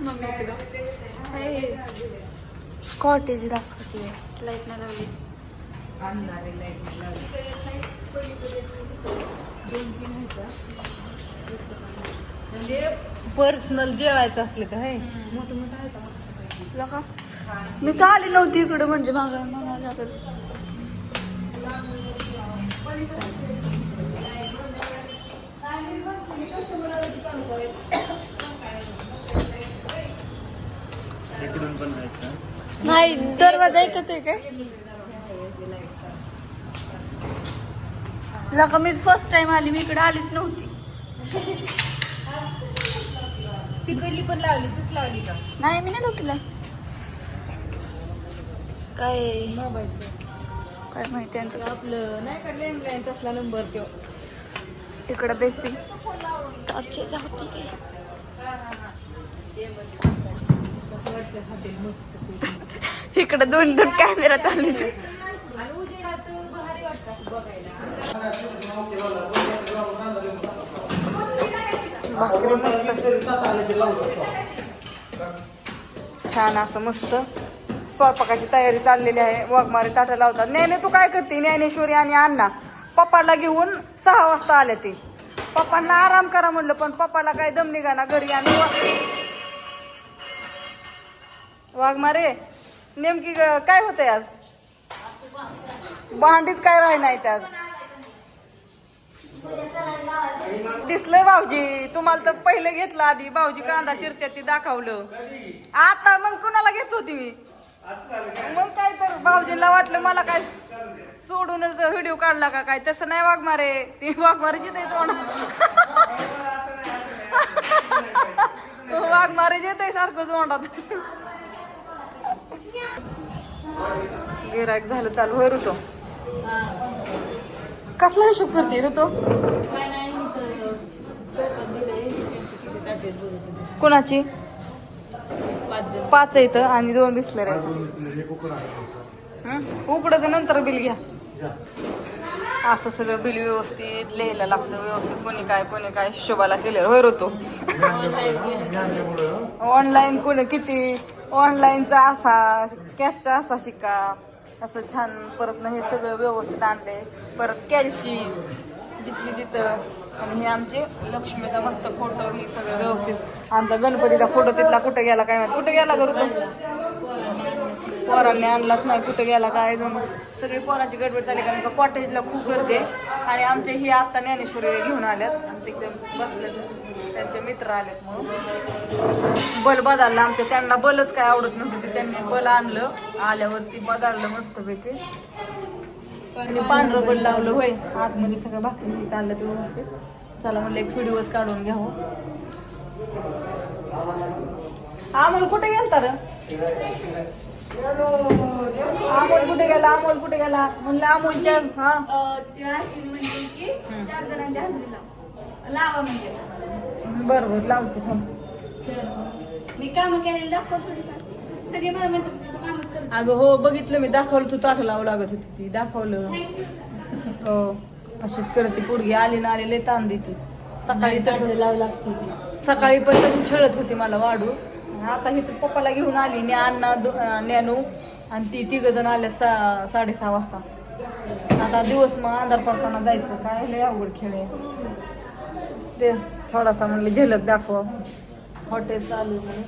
मम्मीकडं cottage दाखवते. Light नाही लावली. म्हणजे पर्सनल जेवायचं असले तर हे मोठं मोठं आहे का मी तर आली नव्हती इकडं म्हणजे मागायला इकडून पण आहेत का? नाही दरवाजा एकच आहे काय लका मीच फर्स्ट टाइम आली मी इकडे आलीच नव्हती. तिकडली पण लावली तीच लावली का नाही मी नाही नव्हतीला काय काय माहिती यांचं आपलं नाही का लँडलाईन तसला नंबर तो इकडं बेसिक टॉर्चेस होती काय कसं वाटतं हॉटेल मस्त इकडे दोन दोन कॅमेरा चालले. आणि उजेडात भारी वाटतं असं बघायला. भाकरी मस्त छान असं मस्त स्वयंपाकाची तयारी चाललेली आहे. वाघमारे ताटा लावतात. ज्ञाने तू काय करते? ज्ञानेश्वरी आणि अण्णा पप्पाला घेऊन 6 वाजता आले ते. पप्पांना आराम करा म्हणलं पण पप्पाला काय दम निघाना घरी. आणि वाघमारे नेमकी काय होतंय आज? भांडीच काय राही नाही आज. दिसलंय भाऊजी तुम्हाला तर पहिलं घेतलं आधी. भाऊजी कांदा चिरत्यात ते दाखवलं. आता मग कुणाला घेत होती मी? मग काय तर भाऊजींना वाटलं मला काय सोडूनच व्हिडिओ काढला का काय. तसं नाही वाघमारे ती वाघमारेची ते तोंड वाघमारे येत सारखं तोंडात. गिरायक झालं चालू होय ऋतू. कसला हिशोब करते ऋतू? कोणाची? 5 इथं आणि 2 बिस्लर आहेत. उकडच नंतर बिल घ्या. असं सगळं बिल व्यवस्थित लिहायला लागतं. व्यवस्थित कोणी काय हिशोबाला केलं होय ऋतू. ऑनलाईन कोणी किती ऑनलाईनचा असा कॅशचा असा शिका असं छान. परत ना हे सगळं व्यवस्थित आणलंय. परत कॅल्शी जिथली तिथं. आणि हे आमचे लक्ष्मीचा मस्त फोटो. हे सगळं व्यवस्थित. आमचा गणपतीचा फोटो तिथला कुठं गेला काय माहिती. कुठं गेला करू पोरांनी आणलाच नाही. कुठं गेला काय जण. सगळी पोरांची गडबड झाली कारण का कॉटेजला खूप गर्दी आहे. आणि आमचे ही आत्ता ज्ञानेश्वरी घेऊन आल्यात आणि तिकडे बसले. त्यांचे मित्र आलेत म्हणून बल बदलला आमचं. त्यांना बलच काय आवडत नव्हतं ते त्यांनी बल आणलं. आल्यावरती बदललं मस्त पैकी. आणि पांढरं बल लावलं होय. आतमध्ये सगळं भाकरी चाललं ते व्यवस्थित. चला म्हणलं एक व्हिडिओच काढून घ्यावं. अमोल कुठे गेलता रे? अमोल कुठे गेला? अमोल कुठे गेला म्हणलं अमोलच्या हा म्हणजे की 4 जणांच्या हजेरीला लावा म्हणजे. बरोबर लावते थांब. मी काम केलेलं दाखव थोडीफार. सगळे मला म्हणतात कामच करत. अगं हो बघितलं मी. दाखवलं तू ताट लावं लागत होती ती. दाखवलं हो. अशीच करते पोरगी. आली ना आलेले ताण देते. सकाळी तसं लावं लागते. सकाळी पण तशी छळत होती मला वाढू. आता ही पप्पाला घेऊन आली. अण्णा ज्ञानू आणि ती 3 जण आल्या 6:30 वाजता. आता दिवस मग अंधार पडताना जायचं. काय लय अवघड खेळ आहे ते. थोडासा म्हणले झलक दाखवा. हॉटेल चालू म्हणून